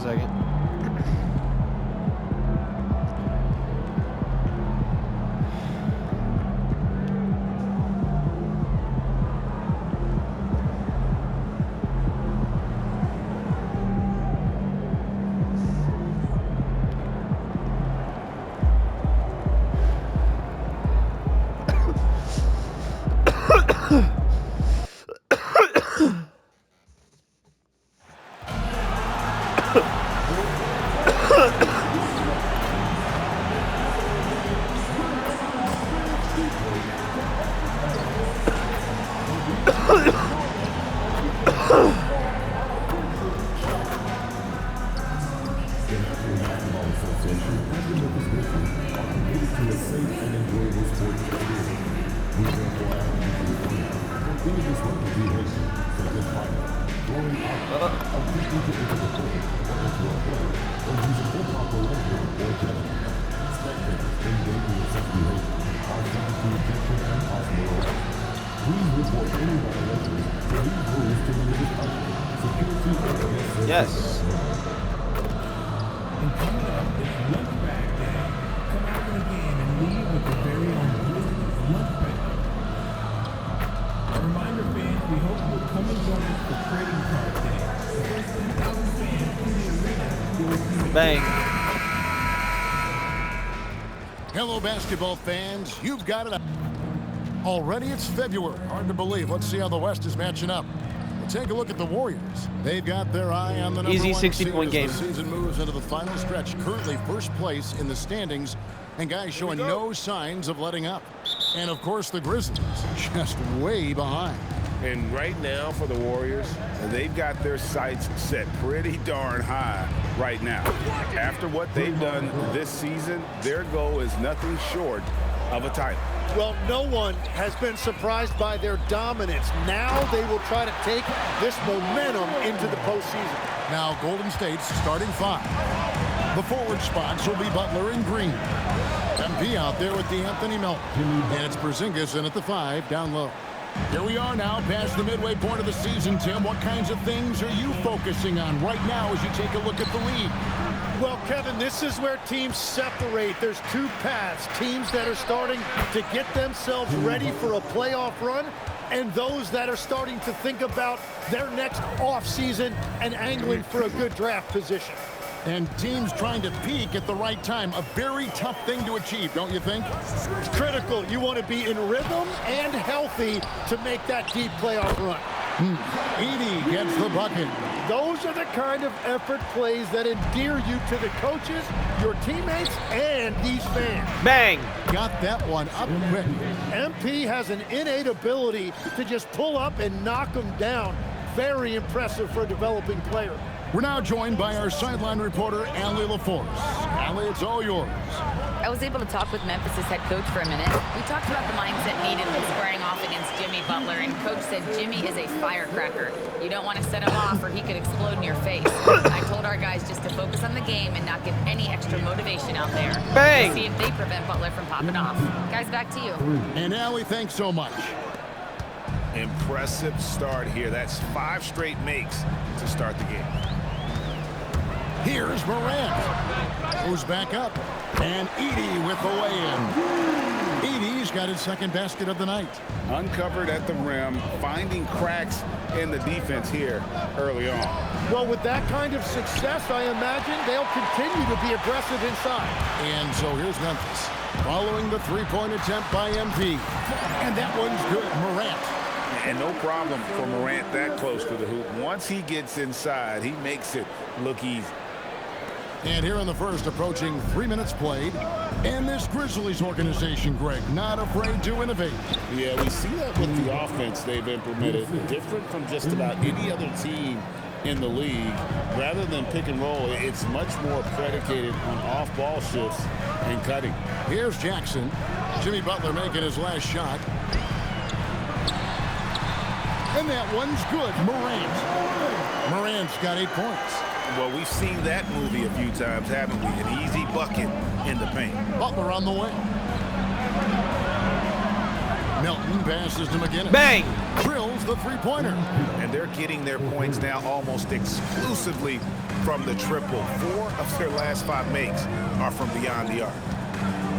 a second. Yes. And coming up is Look Back Day. Come out to the game and leave with your very own Grizzlies Look Back. A reminder, fans, we hope you'll come and join us for Trading Card Day. The first 10,000 fans in the arena will receive Bang. Hello, basketball fans. You've got it. Already it's February. Hard to believe. Let's see how the West is matching up. We'll take a look at the Warriors. They've got their eye on the number Easy one 60-point seed game. as the season moves into the final stretch. Currently first place in the standings, and guys showing no signs of letting up. And of course the Grizzlies just way behind. And right now for the Warriors, they've got their sights set pretty darn high right now. After what they've done this season, their goal is nothing short of a title. Well, no one has been surprised by their dominance. Now they will try to take this momentum into the postseason. Now Golden State's starting five. The forward spots will be Butler and Green. MP out there with D'Anthony Melton. And it's Porzingis in at the 5 down low. Here we are now past the midway point of the season, Tim. What kinds of things are you focusing on right now as you take a look at the league? Well, Kevin, this is where teams separate. There's two paths. Teams that are starting to get themselves ready for a playoff run, and those that are starting to think about their next offseason and angling for a good draft position. And teams trying to peak at the right time. A very tough thing to achieve, don't you think? It's critical. You want to be in rhythm and healthy to make that deep playoff run. Edey gets the bucket. Those are the kind of effort plays that endear you to the coaches, your teammates, and these fans. Bang. Got that one up quick. MP has an innate ability to just pull up and knock them down. Very impressive for a developing player. We're now joined by our sideline reporter, Allie LaForce. Allie, it's all yours. I was able to talk with Memphis' head coach for a minute. We talked about the mindset needed when squaring off against Jimmy Butler, and coach said Jimmy is a firecracker. You don't want to set him off or he could explode in your face. I told our guys just to focus on the game and not give any extra motivation out there. Bang! See if they prevent Butler from popping off. Guys, back to you. And Allie, thanks so much. Impressive start here. That's 5 straight makes to start the game. Here's Morant. Goes back up. And Edey with the lay-in. Edey's got his second basket of the night. Uncovered at the rim, finding cracks in the defense here early on. Well, with that kind of success, I imagine they'll continue to be aggressive inside. And so here's Memphis. Following the three-point attempt by MP. And that one's good. Morant. And no problem for Morant that close to the hoop. Once he gets inside, he makes it look easy. And here in the first, approaching 3 minutes played. And this Grizzlies organization, Greg, not afraid to innovate. Yeah, we see that with the offense they've implemented. Different from just about any other team in the league. Rather than pick and roll, it's much more predicated on off-ball shifts and cutting. Here's Jackson. Jimmy Butler making his last shot. And that one's good. Morant's got 8 points. Well, we've seen that movie a few times, haven't we? An easy bucket in the paint. Butler on the way. Melton passes to McGinnis. Bang! Drills the three-pointer. And they're getting their points now almost exclusively from the triple. 4 of their last 5 makes are from beyond the arc.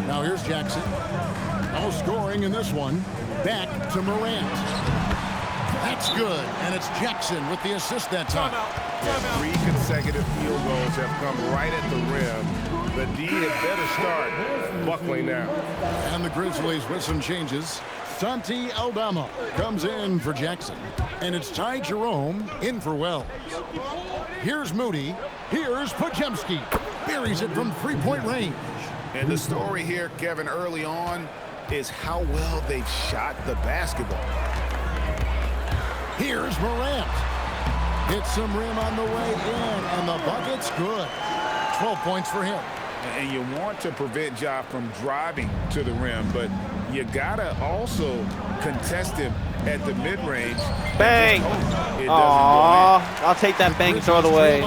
Now here's Jackson. No scoring in this one. Back to Morant. That's good. And it's Jackson with the assist that time. 3 consecutive field goals have come right at the rim. The D had better start buckling now. And the Grizzlies with some changes. Santi Aldama comes in for Jackson. And it's Ty Jerome in for Wells. Here's Moody. Here's Podziemski. Buries it from three-point range. And the story here, Kevin, early on is how well they've shot the basketball. Here's Morant. Hits some rim on the way in, and the bucket's good. 12 points for him. And you want to prevent Ja from driving to the rim, but you gotta also contest him at the mid-range. Bang! It doesn't Aww, I'll take that bang and throw it away.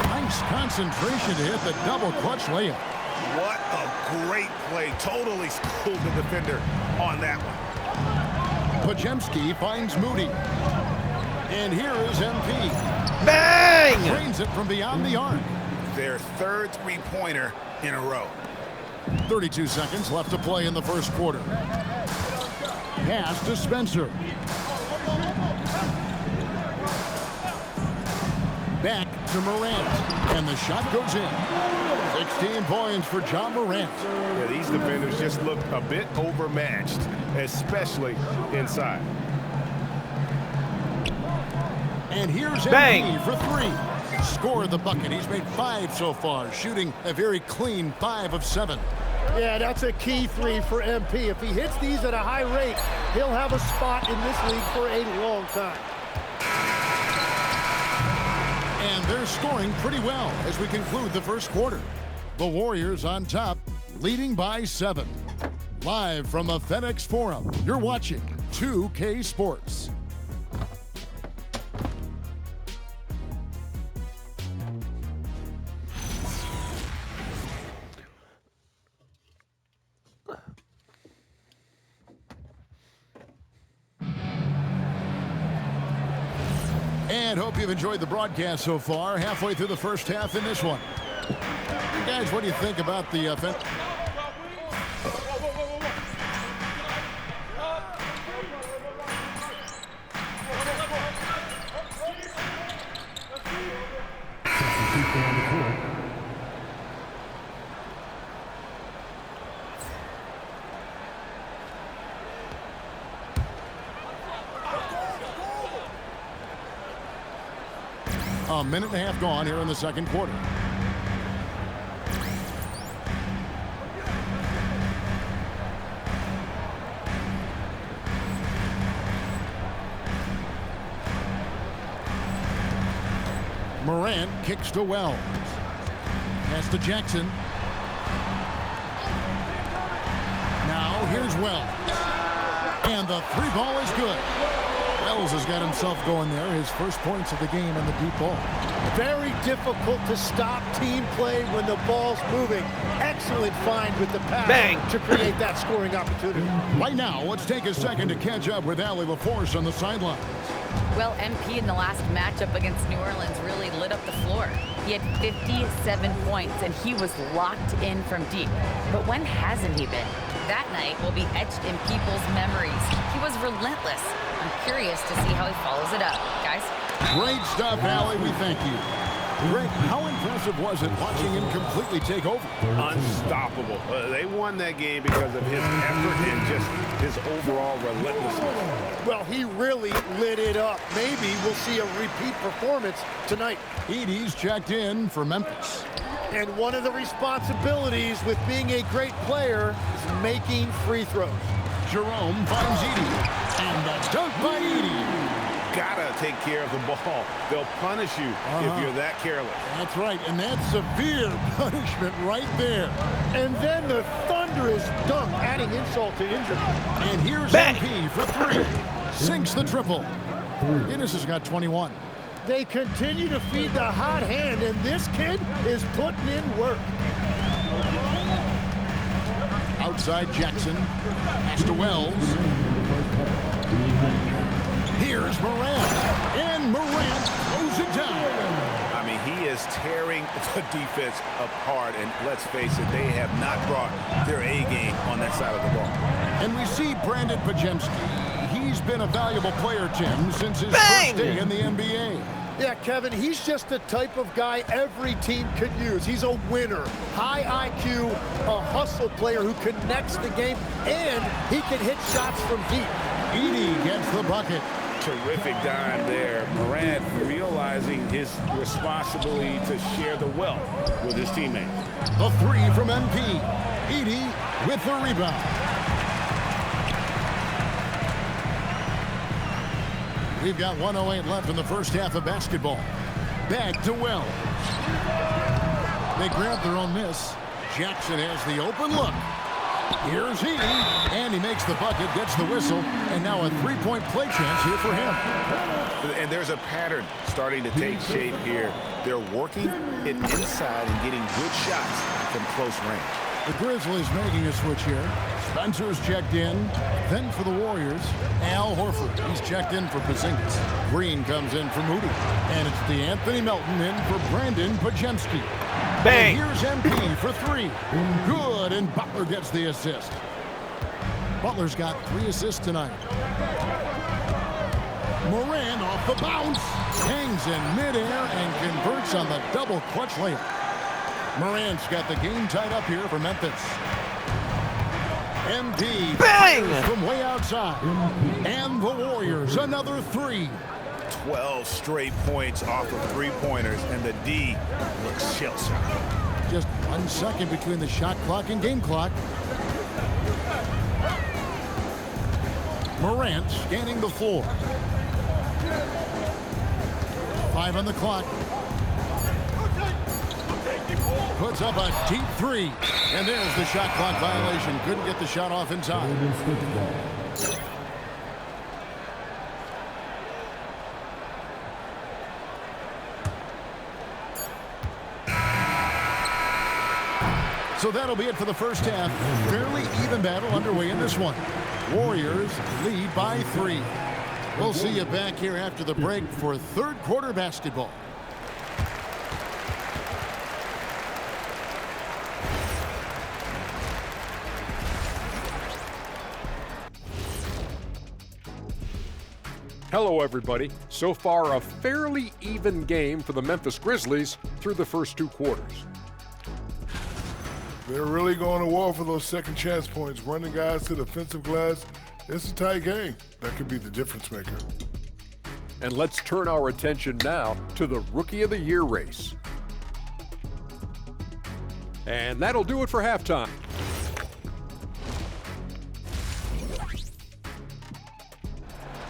Nice concentration to hit the double clutch layup. What a great play. Totally schooled the defender on that one. Podziemski finds Moody. And here is MP. Bang! Drains it from beyond the arc. Their third three-pointer in a row. 32 seconds left to play in the first quarter. Pass to Spencer. Back to Morant. And the shot goes in. 16 points for John Morant. Yeah, these defenders just look a bit overmatched, especially inside. And here's Bang! MP for 3. Scored the bucket. He's made 5 so far, shooting a very clean 5 of 7. Yeah, that's a key 3 for MP. If he hits these at a high rate, he'll have a spot in this league for a long time. And they're scoring pretty well as we conclude the first quarter. The Warriors on top, leading by 7. Live from the FedEx Forum, you're watching 2K Sports. And hope you've enjoyed the broadcast so far. Halfway through the first half in this one. You guys, what do you think about the offense? A minute and a half gone here in the second quarter. Morant kicks to Wells. Pass to Jackson. Now here's Wells. And the 3 ball is good. Wells has got himself going there. His first points of the game in the deep ball. Very difficult to stop team play when the ball's moving. Excellent find with the pass. Bang! To create that scoring opportunity. Right now, let's take a second to catch up with Allie LaForce on the sideline. Well, MP in the last matchup against New Orleans really lit up the floor. He had 57 points, and he was locked in from deep. But when hasn't he been? That night will be etched in people's memories. He was relentless. I'm curious to see how he follows it up. Guys? Great stuff, Allie. We thank you. Greg, how impressive was it watching him completely take over? Unstoppable. They won that game because of his effort and just his overall relentlessness. Well, he really lit it up. Maybe we'll see a repeat performance tonight. Edie's checked in for Memphis. And one of the responsibilities with being a great player is making free throws. Jerome finds Edie. And the dunk by Edie. Gotta take care of the ball. They'll punish you if you're that careless. That's right, and that's severe punishment right there. And then the thunderous dunk, adding insult to injury. And here's Bang! MP for 3. Sinks the triple. Guinness has got 21. They continue to feed the hot hand, and this kid is putting in work. outside Jackson. Pass to Wells. Here's Morant. And Morant throws it down. I mean, he is tearing the defense apart, and let's face it, they have not brought their A game on that side of the ball. And we see Brandon Pajemski. He's been a valuable player, Tim, since his Bang! first day in the NBA. Yeah, Kevin, he's just the type of guy every team could use. He's a winner, high IQ, a hustle player who connects the game, and he can hit shots from deep. Edey gets the bucket. Terrific dime there. Morant realizing his responsibility to share the wealth with his teammates. The three from MP. Edey with the rebound. We've got 1:08 left in the first half of basketball. Back to Wells. They grab their own miss. Jackson has the open look. Here's Edey, and he makes the bucket, gets the whistle, and now a three-point play chance here for him. And there's a pattern starting to take shape here. They're working it inside and getting good shots from close range. The Grizzlies making a switch here. Spencer's checked in. Then for the Warriors, Al Horford. He's checked in for Porzingis. Green comes in for Moody. And it's DeAnthony Melton in for Brandon Pajemski. Bang! And here's MP for three. Good, and Butler gets the assist. Butler's got 3 assists tonight. Moran off the bounce. Hangs in midair and converts on the double clutch layup. Morant's got the game tied up here for Memphis. MP Bang! from way outside. And the Warriors, another 3. 12 straight points off of three-pointers, and the D looks shell-shocked. Just 1 second between the shot clock and game clock. Morant scanning the floor. 5 on the clock. Puts up a deep 3. And there's the shot clock violation. Couldn't get the shot off in time. So that'll be it for the first half. Fairly even battle underway in this one. Warriors lead by 3. We'll see you back here after the break for third quarter basketball. Hello, everybody. So far, a fairly even game for the Memphis Grizzlies through the first 2 quarters. They're really going to war for those second chance points, running guys to the offensive glass. It's a tight game. That could be the difference maker. And let's turn our attention now to the Rookie of the Year race. And that'll do it for halftime.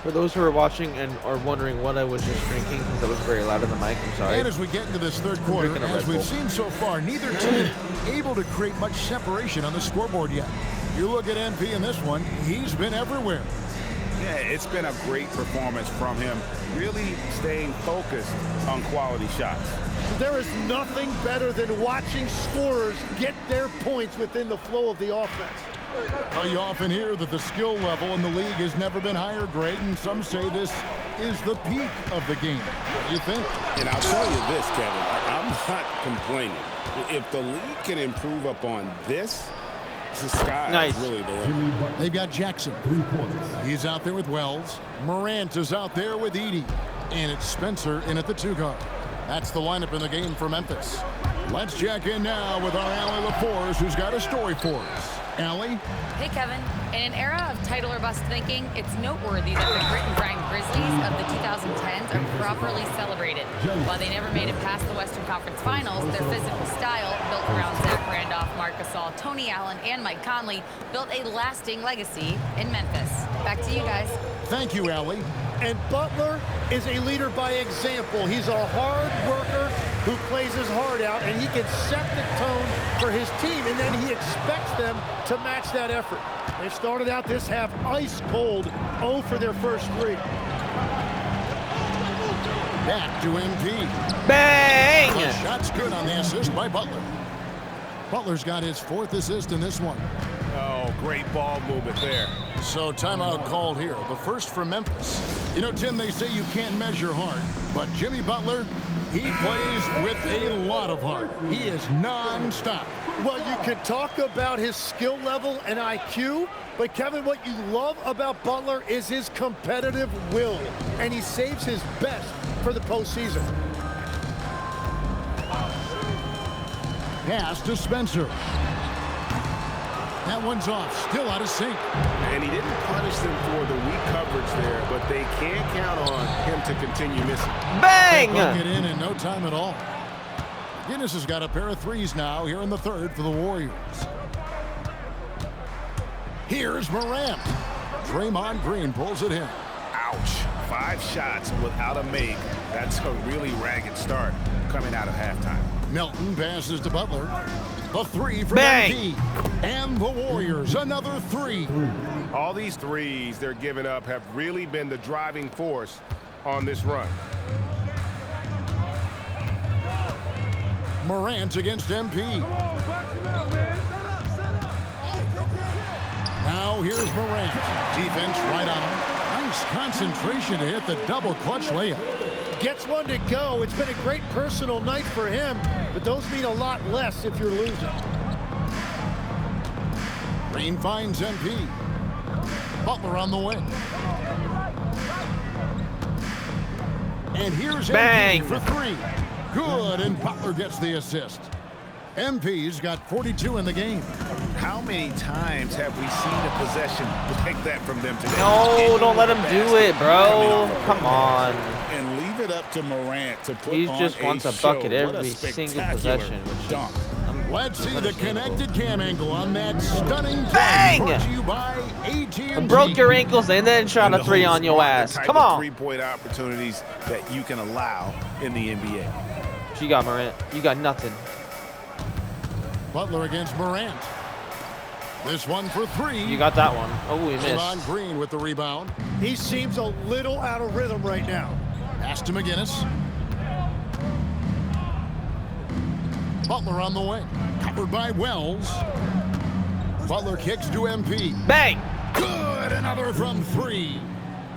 For those who are watching and are wondering what I was just drinking, because I was very loud in the mic, I'm sorry. And as we get into this third quarter, Drinking a as Red we've Bull. seen so far, neither team able to create much separation on the scoreboard yet. You look at MP in this one, he's been everywhere. Yeah, it's been a great performance from him, really staying focused on quality shots. There is nothing better than watching scorers get their points within the flow of the offense. You often hear that the skill level in the league has never been higher, grade, and some say this is the peak of the game. What do you think? And I'll tell you this, Kevin, I'm not complaining. If the league can improve upon this, the sky Nice. is really the limit. They've got Jackson. He's out there with Wells. Morant is out there with Edey. And it's Spencer in at the 2 guard. That's the lineup in the game for Memphis. Let's check in now with our Allie LaForce, who's got a story for us. Allie? Hey, Kevin. In an era of title or bust thinking, it's noteworthy that the grit and grind Grizzlies of the 2010s are properly celebrated. While they never made it past the Western Conference Finals, their physical style, built around Zach Randolph, Marc Gasol, Tony Allen, and Mike Conley, built a lasting legacy in Memphis. Back to you guys. Thank you, Allie. And Butler is a leader by example. He's a hard worker who plays his heart out, and he can set the tone for his team, and then he expects them to match that effort. They started out this half ice cold, 0 for their first 3. Back to MP. Bang! The shot's good on the assist by Butler. Butler's got his 4th assist in this one. Oh, great ball movement there. So timeout called here. The first for Memphis. You know, Tim, they say you can't measure heart, but Jimmy Butler, he plays with a lot of heart. He is non-stop. Well, you can talk about his skill level and IQ, but Kevin, what you love about Butler is his competitive will, and he saves his best for the postseason. Pass to Spencer. That one's off, still out of sync. And he didn't punish them for the weak coverage there, but they can't count on him to continue missing. Bang! Get in no time at all. Guinness has got a pair of threes now here in the third for the Warriors. Here's Morant. Draymond Green pulls it in. Ouch. 5 shots without a make. That's a really ragged start coming out of halftime. Melton passes to Butler. A three for Bang! MP. And the Warriors, another three. All these threes they're giving up have really been the driving force on this run. Morant against MP. Now here's Morant. Defense right on him. Nice concentration to hit the double clutch layup. Gets one to go. It's been a great personal night for him, but those mean a lot less if you're losing. Green finds MP. Butler on the wing. And here's Bang! MP for three. Good, and Butler gets the assist. MP's got 42 in the game. How many times have we seen a possession like that from them today? No, don't let him do it, bro. Come on. And leave it up to Morant to put He on just wants a show. bucket What a every single spectacular possession. dunk. Let's see the connected cam angle on that stunning Bang! brought to you by AT&T. Broke your ankles and then shot And a the three hosts on your want the ass. type Come of on. Three-point opportunities that you can allow in the NBA. What you got, Morant? You got nothing. Butler against Morant. This one for three. You got that one. Oh, we Draymond missed. Green with the rebound. He seems a little out of rhythm right now. Pass to McGinnis. Butler on the wing. Covered by Wells. Butler kicks to MP. Bang! Good, another from three.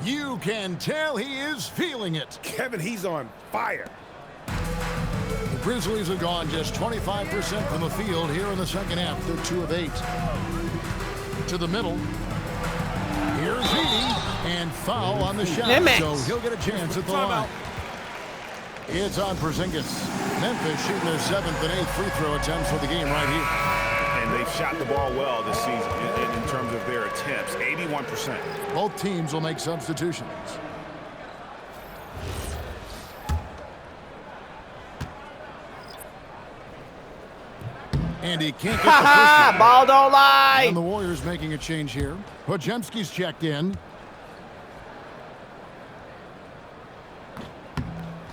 You can tell he is feeling it. Kevin, he's on fire. The Grizzlies have gone just 25% from the field here in the second half. They're 2 of 8. To the middle. Here's Heaney, and foul on the shot, Nimitz. so he'll get a chance at the line. It's on Porzingis. Memphis shooting their 7th and 8th free throw attempts for the game right here. And they've shot the ball well this season in terms of their attempts, 81%. Both teams will make substitutions. And he can't get the Ha first one. Ball don't lie! And the Warriors making a change here. Podziemski's checked in.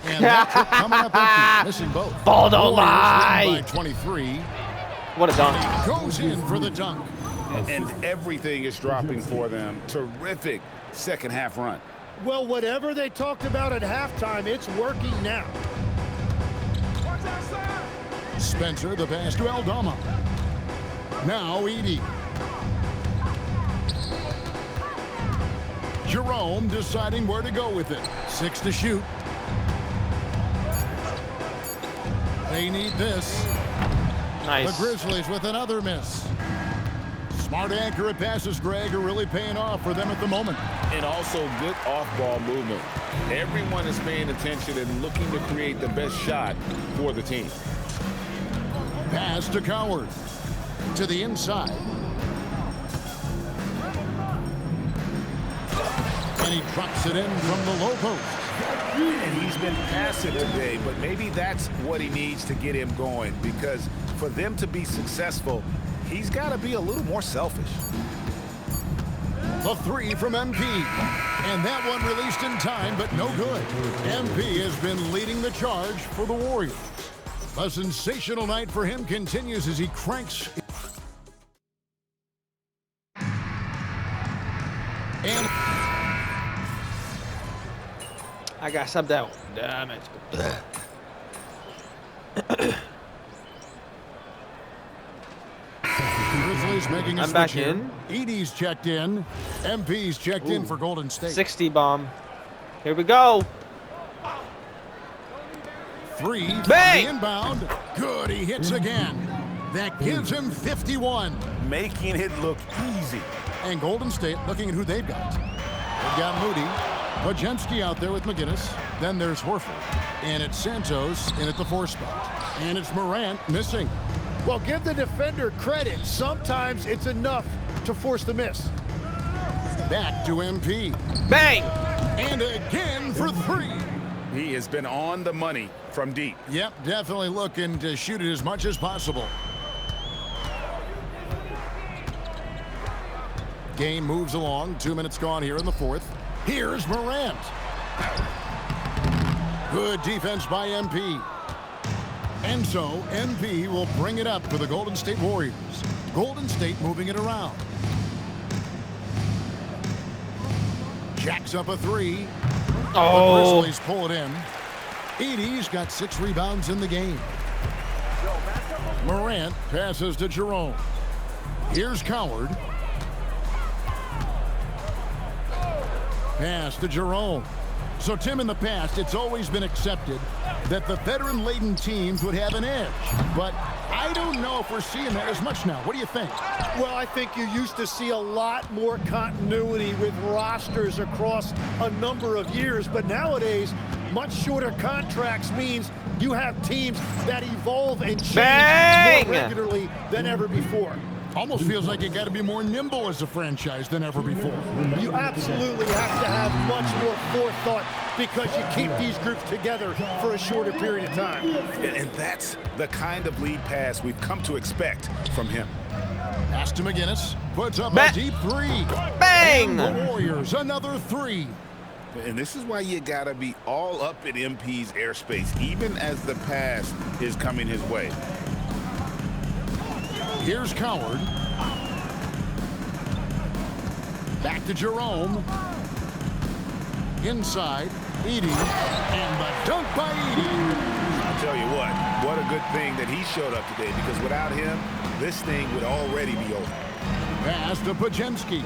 And that trip coming up empty, missing both. Ball don't Warriors lie! leading by 23. What a dunk. Goes in for the dunk. And everything is dropping for them. Terrific second half run. Well, whatever they talked about at halftime, it's working now. Spencer, the pass to Aldama. Now Edey. Jerome deciding where to go with it. 6 to shoot. They need this. Nice. The Grizzlies with another miss. Smart, accurate passes, Greg, are really paying off for them at the moment. And also good off-ball movement. Everyone is paying attention and looking to create the best shot for the team. Pass to Coward. To the inside. And he drops it in from the low post. And he's been passive today, but maybe that's what he needs to get him going, because for them to be successful, he's got to be a little more selfish. The three from MP. And that one released in time, but no good. MP has been leading the charge for the Warriors. A sensational night for him continues as he cranks. And I got subbed out. Damn it. Grizzlies making a I'm switch back here. in. Edie's checked in. MP's checked in for Golden State. 60 bomb. Here we go. 3 from Bang! the inbound. Good, he hits again. That gives him 51. Making it look easy. And Golden State looking at who they've got. They've got Moody. Wojemski out there with McGinnis. Then there's Horford. And it's Santos in at the 4 spot. And it's Morant missing. Well, give the defender credit. Sometimes it's enough to force the miss. Back to MP. Bang! And again for 3. He has been on the money from deep. Yep, definitely looking to shoot it as much as possible. Game moves along. 2 minutes gone here in the 4th. Here's Morant. Good defense by MP. And so MP will bring it up for the Golden State Warriors. Golden State moving it around. Jacks up a 3. Oh. The Grizzlies pull it in. Edie's got 6 rebounds in the game. Morant passes to Jerome. Here's Coward. Pass to Jerome. So, Tim, in the past, it's always been accepted that the veteran-laden teams would have an edge. But I don't know if we're seeing that as much now. What do you think? Well, I think you used to see a lot more continuity with rosters across a number of years. But nowadays, much shorter contracts means you have teams that evolve and change Bang! more regularly than ever before. Almost feels like you got to be more nimble as a franchise than ever before. You absolutely have to have much more forethought because you keep these groups together for a shorter period of time. And that's the kind of lead pass we've come to expect from him. Pass to McGinnis. Puts up Ba- a deep 3. Bang! And the Warriors, another 3. And this is why you got to be all up in MP's airspace, even as the pass is coming his way. Here's Coward. Back to Jerome. Inside, Edie. And the dunk by Edie. I'll tell you what a good thing that he showed up today, because without him, this thing would already be over. Pass to Wojemski.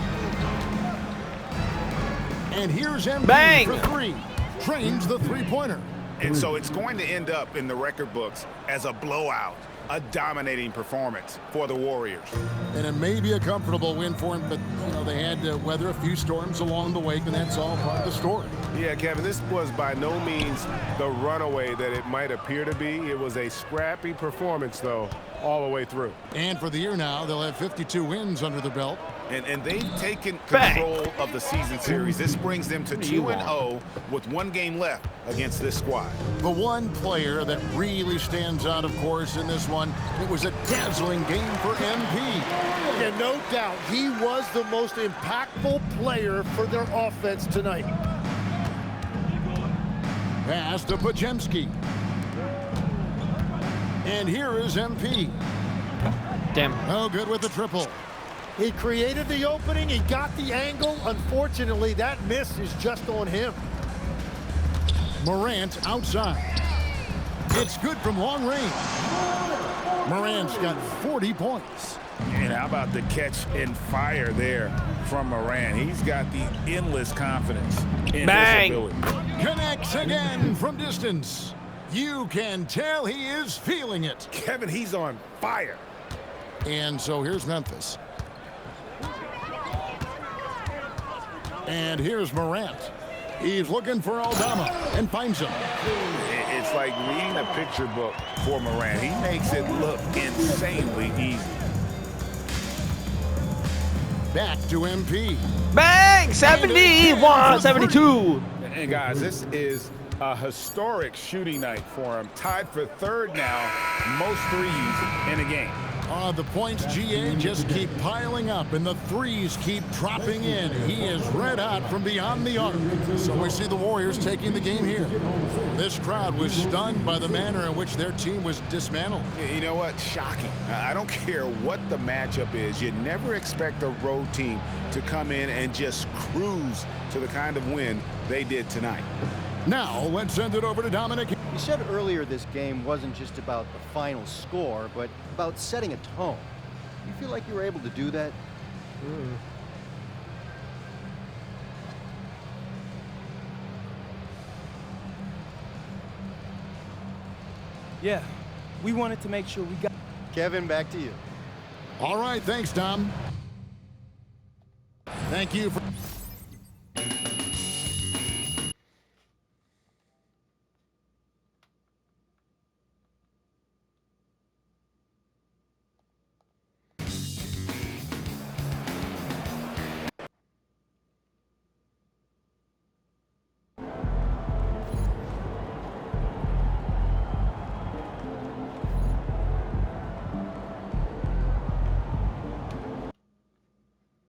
And here's MP Bang! for 3. Trains the 3-pointer. And so it's going to end up in the record books as a blowout, a dominating performance for the Warriors. And it may be a comfortable win for him, but they had to weather a few storms along the way, and that's all part of the story. Yeah, Kevin, this was by no means the runaway that it might appear to be. It was a scrappy performance, though, all the way through. And for the year now, they'll have 52 wins under the belt. And they've taken Bang! control of the season series. This brings them to 2-0 with 1 game left against this squad. The one player that really stands out, of course, in this one, it was a dazzling game for MP. And no doubt, he was the most impactful player for their offense tonight. Pass to Wojemski. And here is MP. Damn. No good with the triple. He created the opening, he got the angle. Unfortunately, that miss is just on him. Morant outside. It's good from long range. Morant's got 40 points. And how about the catch and fire there from Morant? He's got the endless confidence in Bang! his ability. Connects again from distance. You can tell he is feeling it. Kevin, he's on fire. And so here's Memphis. And here's Morant. He's looking for Aldama and finds him. It's like reading a picture book for Morant. He makes it look insanely easy. Back to MP. Bang! 71, 72. And guys, this is a historic shooting night for him. Tied for 3rd now, most threes in a game. The points, GA, just keep piling up, and the threes keep dropping in. He is red hot from beyond the arc. So we see the Warriors taking the game here. This crowd was stunned by the manner in which their team was dismantled. You know what? Shocking. I don't care what the matchup is. You never expect a road team to come in and just cruise to the kind of win they did tonight. Now, let's send it over to Dominic. You said earlier this game wasn't just about the final score, but about setting a tone. You feel like you were able to do that? Yeah, we wanted to make sure we got... Kevin, back to you. All right, thanks, Tom. Thank you for...